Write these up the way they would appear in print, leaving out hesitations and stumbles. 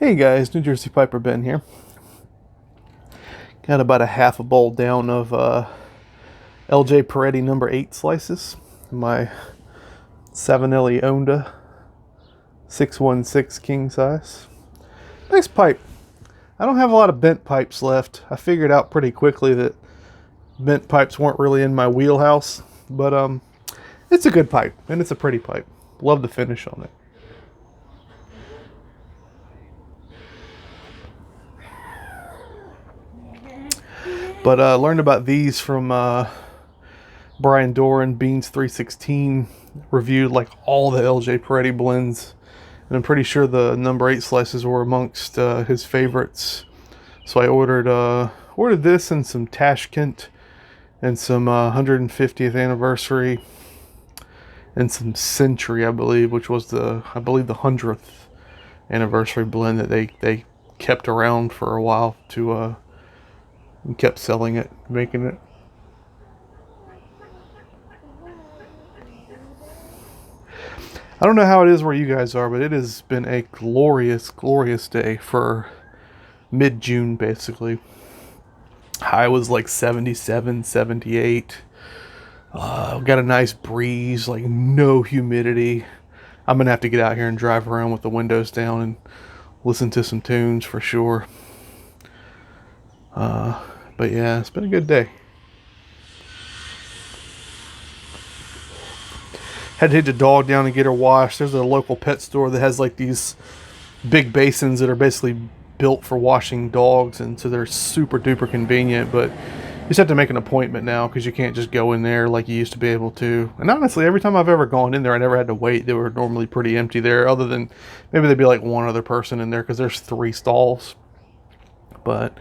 Hey guys, New Jersey Piper Ben here. Got about a half a bowl down of LJ Peretti number 8 slices. My Savinelli Onda 616 king size. Nice pipe. I don't have a lot of bent pipes left. I figured out pretty quickly that bent pipes weren't really in my wheelhouse, but it's a good pipe and it's a pretty pipe. Love the finish on it. But learned about these from Brian Doran, Beans 316, reviewed like all the LJ Peretti blends, and I'm pretty sure the number 8 slices were amongst his favorites. So I ordered this and some Tashkent and some 150th anniversary and some Century, I believe, which was the 100th anniversary blend that they kept around for a while to and kept selling it, making it. I don't know how it is where you guys are, but it has been a glorious, glorious day for mid-June, basically. High was like 77, 78. Got a nice breeze, like no humidity. I'm going to have to get out here and drive around with the windows down and listen to some tunes for sure. But yeah, it's been a good day. Had to take the dog down and get her washed. There's a local pet store that has like these big basins that are basically built for washing dogs, and so they're super duper convenient, but you just have to make an appointment now because you can't just go in there like you used to be able to. And honestly, every time I've ever gone in there, I never had to wait. They were normally pretty empty there, other than maybe there'd be like one other person in there because there's 3 stalls. But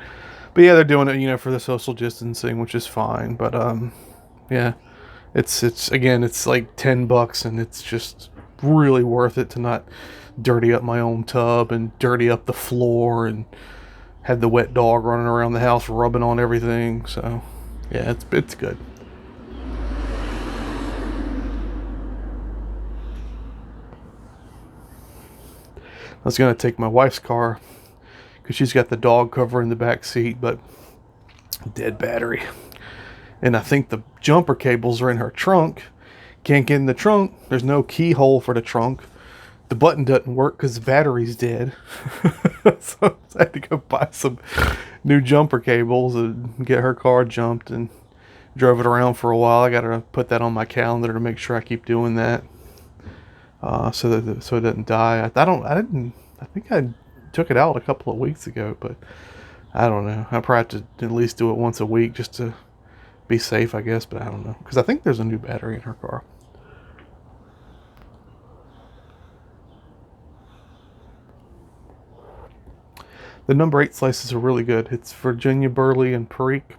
yeah, they're doing it, for the social distancing, which is fine. But yeah, it's again, it's like $10, and it's just really worth it to not dirty up my own tub and dirty up the floor and have the wet dog running around the house rubbing on everything. So yeah, it's good. I was gonna take my wife's car because she's got the dog cover in the back seat, but dead battery. And I think the jumper cables are in her trunk. Can't get in the trunk. There's no keyhole for the trunk. The button doesn't work because the battery's dead. So I had to go buy some new jumper cables and get her car jumped, and drove it around for a while. I got to put that on my calendar to make sure I keep doing that, so it doesn't die. I think I took it out a couple of weeks ago, but I don't know. I probably have to at least do it once a week just to be safe, I guess. But I don't know, because I think there's a new battery in her car. The number 8 slices are really good. It's Virginia Burley and Perique,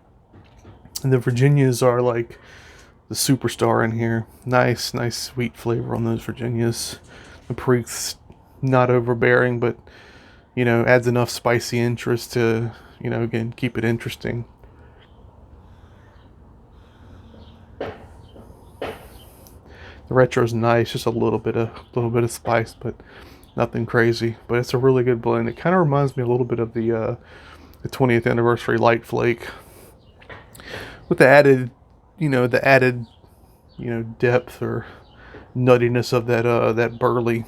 and the Virginias are like the superstar in here. Nice sweet flavor on those Virginias. The Perique's not overbearing, but adds enough spicy interest to, again, keep it interesting. The retro's nice, just a little bit of spice, but nothing crazy. But it's a really good blend. It kind of reminds me a little bit of the 20th anniversary Light Flake, with the added depth or nuttiness of that burley.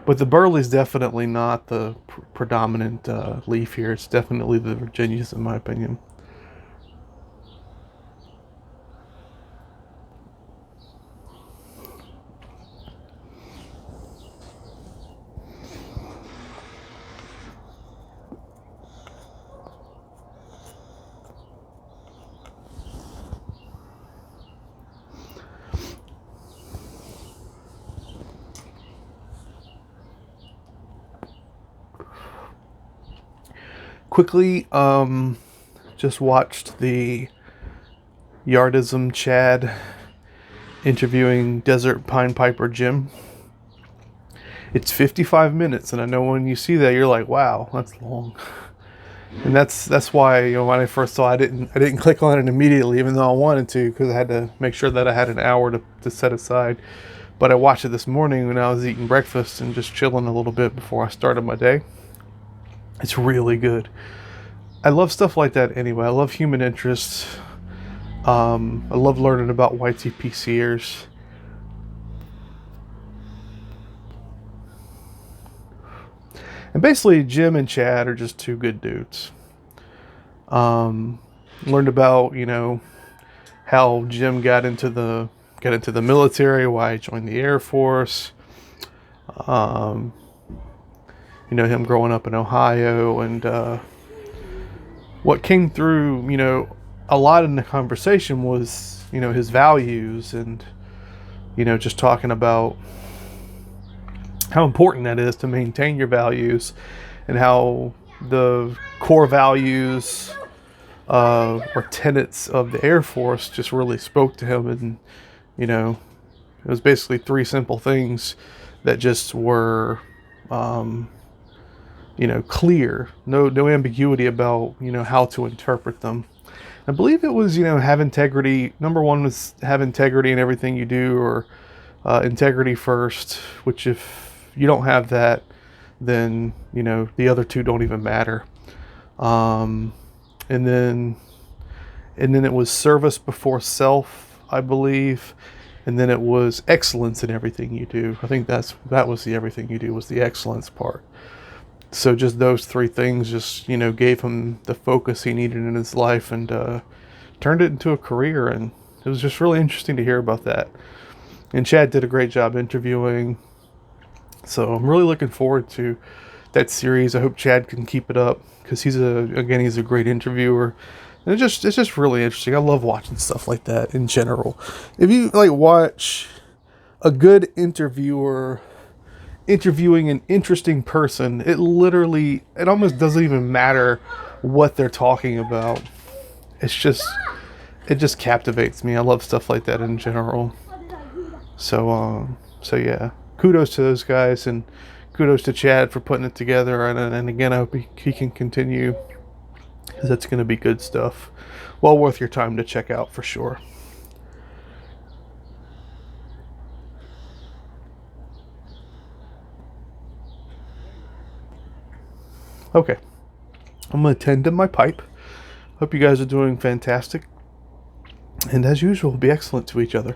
But the burley's definitely not the predominant leaf here. It's definitely the Virginias, in my opinion. Quickly, just watched the Yardism Chad interviewing Desert Pine Piper Jim. It's 55 minutes, and I know when you see that, you're like, wow, that's long. And that's why, when I first saw it, I didn't click on it immediately, even though I wanted to, because I had to make sure that I had an hour to set aside. But I watched it this morning when I was eating breakfast and just chilling a little bit before I started my day. It's really good. I love stuff like that anyway. I love human interest. I love learning about YTPCers. And basically, Jim and Chad are just two good dudes. Learned about, how Jim got into the military, why he joined the Air Force. Um, him growing up in Ohio, and what came through, a lot in the conversation was, his values, and just talking about how important that is to maintain your values, and how the core values or tenets of the Air Force just really spoke to him. And it was basically three simple things that just were clear, no ambiguity about how to interpret them. I believe it was have integrity. Number one was have integrity in everything you do, or integrity first, which if you don't have that, then the other two don't even matter. um, and then it was service before self, I believe. And then it was excellence in everything you do. I think that was the everything you do was the excellence part. So just those three things just gave him the focus he needed in his life, and turned it into a career. And it was just really interesting to hear about that. And Chad did a great job interviewing. So I'm really looking forward to that series. I hope Chad can keep it up, because he's a great interviewer. And it's just really interesting. I love watching stuff like that in general. If you watch a good interviewer interviewing an interesting person, it almost doesn't even matter what they're talking about. It just captivates me. I love stuff like that in general. So yeah, kudos to those guys, and kudos to Chad for putting it together. And again, I hope he can continue, because that's going to be good stuff. Well worth your time to check out for sure. Okay, I'm going to tend to my pipe. Hope you guys are doing fantastic. And as usual, be excellent to each other.